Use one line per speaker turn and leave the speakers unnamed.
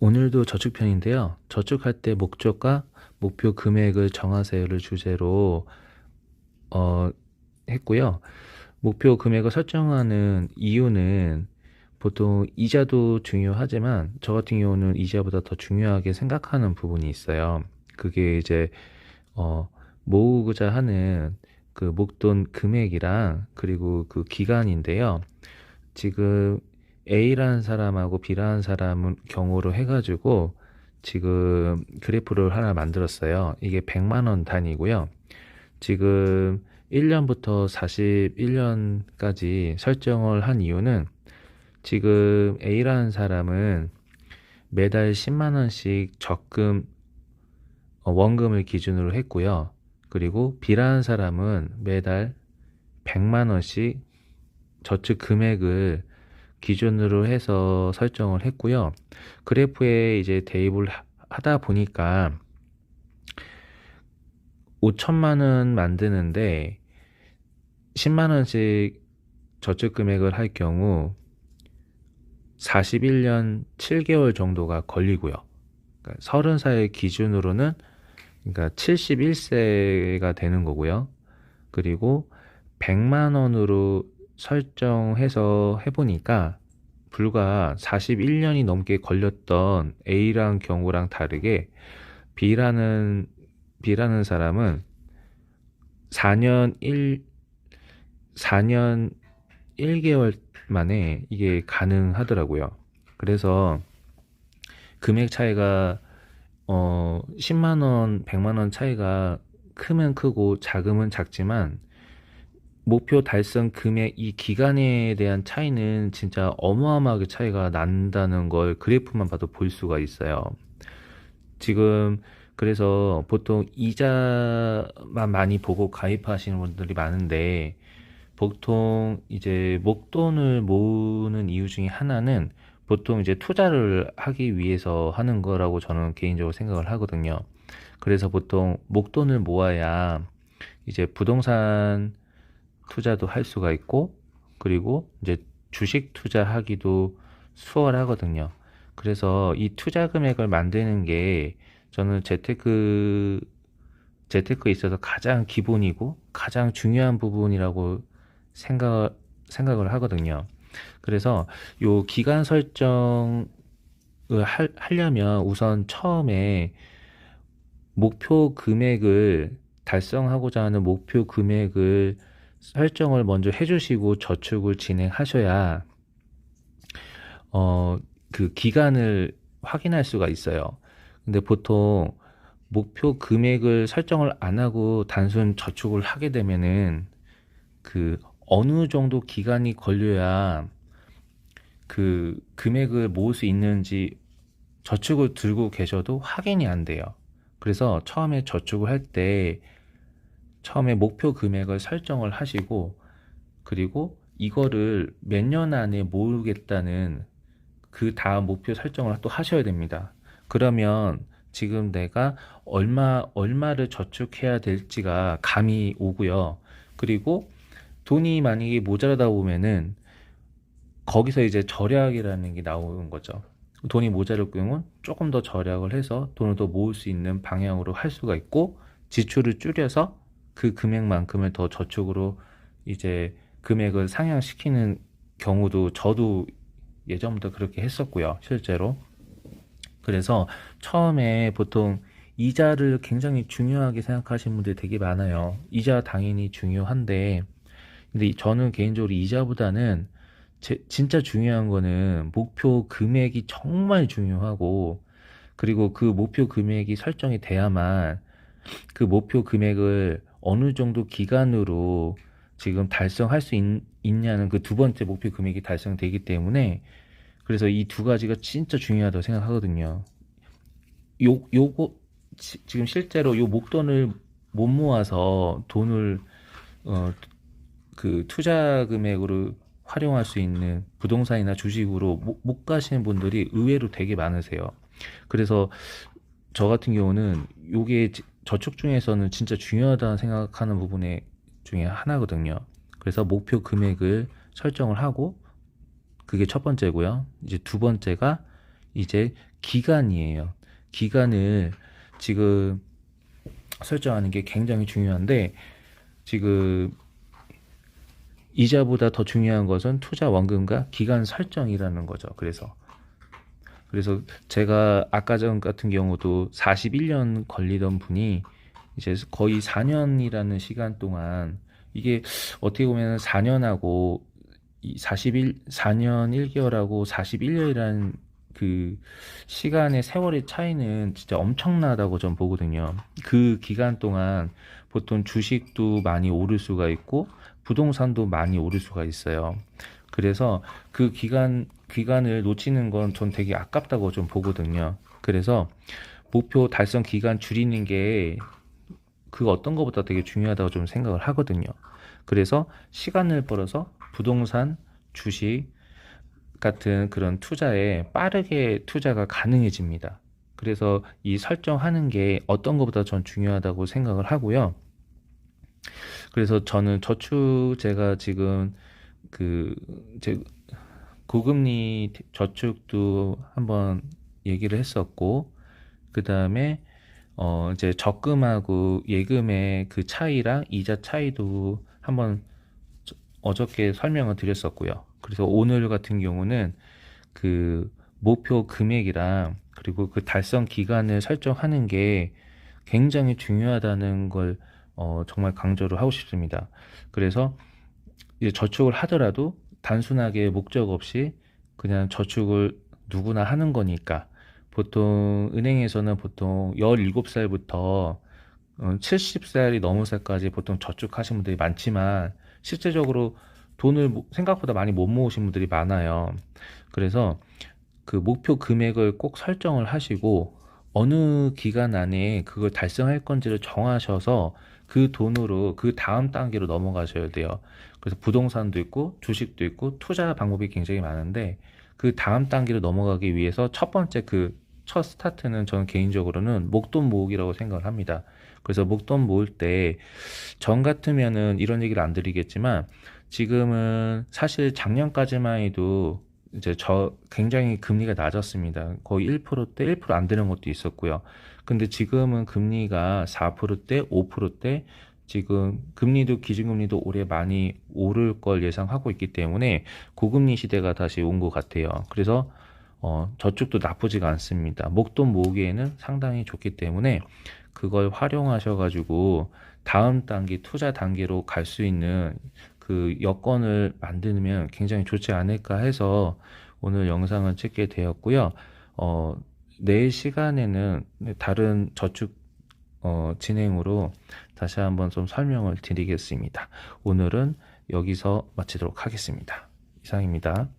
오늘도 저축편인데요. 저축할 때 목적과 목표 금액을 정하세요를 주제로 어, 했고요. 목표 금액을 설정하는 이유는 보통 이자도 중요하지만 저 같은 경우는 이자보다 더 중요하게 생각하는 부분이 있어요. 그게 이제 어, 모으고자 하는 그 목돈 금액이랑 그리고 그 기간인데요. 지금 A라는 사람하고 B라는 사람은 경우로 해가지고 지금 그래프를 하나 만들었어요. 이게 100만 원 단위고요. 지금 1년부터 41년까지 설정을 한 이유는 지금 A라는 사람은 매달 10만 원씩 적금 원금을 기준으로 했고요. 그리고 B라는 사람은 매달 100만 원씩 저축 금액을 기준으로 해서 설정을 했고요. 그래프에 이제 대입을 하다 보니까 5천만 원 만드는데 10만 원씩 저축 금액을 할 경우 41년 7개월 정도가 걸리고요. 그러니까 30살 기준으로는 그러니까 71세가 되는 거고요. 그리고 100만 원으로 설정해서 해보니까 불과 41년이 넘게 걸렸던 A랑 경우랑 다르게 B라는 사람은 4년 4년 1개월 만에 이게 가능하더라고요. 그래서 금액 차이가 10만 원, 100만 원 차이가 크면 크고 작으면 작지만 목표 달성 금액 이 기간에 대한 차이는 진짜 어마어마하게 차이가 난다는 걸 그래프만 봐도 볼 수가 있어요. 지금 그래서 보통 이자만 많이 보고 가입하시는 분들이 많은데 보통 이제 목돈을 모으는 이유 중에 하나는 보통 이제 투자를 하기 위해서 하는 거라고 저는 개인적으로 생각을 하거든요. 그래서 보통 목돈을 모아야 이제 부동산 투자도 할 수가 있고 그리고 이제 주식 투자하기도 수월하거든요. 그래서 이 투자 금액을 만드는 게 저는 재테크에 있어서 가장 기본이고 가장 중요한 부분이라고 생각을 하거든요. 그래서 요 기간 설정을 하려면 우선 처음에 목표 금액을 달성하고자 하는 목표 금액을 설정을 먼저 해주시고 저축을 진행하셔야 그 기간을 확인할 수가 있어요. 근데 보통 목표 금액을 설정을 안 하고 단순 저축을 하게 되면은 그 어느 정도 기간이 걸려야 그 금액을 모을 수 있는지 저축을 들고 계셔도 확인이 안 돼요. 그래서 처음에 저축을 할 때 처음에 목표 금액을 설정을 하시고 그리고 이거를 몇 년 안에 모으겠다는 그 다음 목표 설정을 또 하셔야 됩니다. 그러면 지금 내가 얼마를 저축해야 될지가 감이 오고요. 그리고 돈이 만약에 모자라다 보면은 거기서 이제 절약이라는 게 나오는 거죠. 돈이 모자랄 경우는 조금 더 절약을 해서 돈을 더 모을 수 있는 방향으로 할 수가 있고 지출을 줄여서 그 금액만큼을 더 저축으로 이제 금액을 상향시키는 경우도 저도 예전부터 그렇게 했었고요, 실제로. 그래서 처음에 보통 이자를 굉장히 중요하게 생각하시는 분들이 되게 많아요. 이자 당연히 중요한데, 근데 저는 개인적으로 이자보다는 진짜 중요한 거는 목표 금액이 정말 중요하고, 그리고 그 목표 금액이 설정이 돼야만 그 목표 금액을 어느 정도 기간으로 지금 달성할 수 있냐는 그 두 번째 목표 금액이 달성되기 때문에 그래서 이 두 가지가 진짜 중요하다고 생각하거든요. 요거 지금 실제로 요 목돈을 못 모아서 돈을 어, 그 투자 금액으로 활용할 수 있는 부동산이나 주식으로 못 가시는 분들이 의외로 되게 많으세요. 그래서 저 같은 경우는 요게 저축 중에서는 진짜 중요하다고 생각하는 부분의 중에 하나거든요. 그래서 목표 금액을 설정을 하고 그게 첫 번째고요. 이제 두 번째가 이제 기간이에요. 기간을 지금 설정하는 게 굉장히 중요한데, 지금 이자보다 더 중요한 것은 투자 원금과 기간 설정이라는 거죠. 그래서 제가 아까 전 같은 경우도 41년 걸리던 분이 이제 거의 4년이라는 시간 동안, 이게 어떻게 보면 4년하고 4년 1개월하고 41년이라는 그 시간의 세월의 차이는 진짜 엄청나다고 전 보거든요. 그 기간 동안 보통 주식도 많이 오를 수가 있고 부동산도 많이 오를 수가 있어요. 그래서 그 기간을 놓치는 건 전 되게 아깝다고 좀 보거든요. 그래서 목표 달성 기간 줄이는 게 그 어떤 것보다 되게 중요하다고 좀 생각을 하거든요. 그래서 시간을 벌어서 부동산, 주식 같은 그런 투자에 빠르게 투자가 가능해집니다. 그래서 이 설정하는 게 어떤 것보다 전 중요하다고 생각을 하고요. 그래서 저는 제가 지금 그, 제 고금리 저축도 한번 얘기를 했었고, 그 다음에 이제 적금하고 예금의 그 차이랑 이자 차이도 한번 어저께 설명을 드렸었고요. 그래서 오늘 같은 경우는 그 목표 금액이랑 그리고 그 달성 기간을 설정하는 게 굉장히 중요하다는 걸 정말 강조를 하고 싶습니다. 그래서 이제 저축을 하더라도 단순하게 목적 없이 그냥 저축을 누구나 하는 거니까, 보통 은행에서는 보통 17살부터 70살이 넘은 살까지 보통 저축하신 분들이 많지만 실제적으로 돈을 생각보다 많이 못 모으신 분들이 많아요. 그래서 그 목표 금액을 꼭 설정을 하시고 어느 기간 안에 그걸 달성할 건지를 정하셔서 그 돈으로 그 다음 단계로 넘어가셔야 돼요. 그래서 부동산도 있고 주식도 있고 투자 방법이 굉장히 많은데, 그 다음 단계로 넘어가기 위해서 첫 번째 그 첫 스타트는 저는 개인적으로는 목돈 모으기라고 생각을 합니다. 그래서 목돈 모을 때 전 같으면은 이런 얘기를 안 드리겠지만, 지금은 사실 작년까지만 해도 이제 굉장히 금리가 낮았습니다. 거의 1%대, 1% 안 되는 것도 있었고요. 근데 지금은 금리가 4%대, 5%대, 지금 금리도 기준금리도 올해 많이 오를 걸 예상하고 있기 때문에 고금리 시대가 다시 온 것 같아요. 그래서 저축도 나쁘지가 않습니다. 목돈 모으기에는 상당히 좋기 때문에 그걸 활용하셔가지고 다음 단계, 투자 단계로 갈 수 있는 그 여건을 만들면 굉장히 좋지 않을까 해서 오늘 영상을 찍게 되었고요. 내일 시간에는 다른 저축 진행으로 다시 한번 좀 설명을 드리겠습니다. 오늘은 여기서 마치도록 하겠습니다. 이상입니다.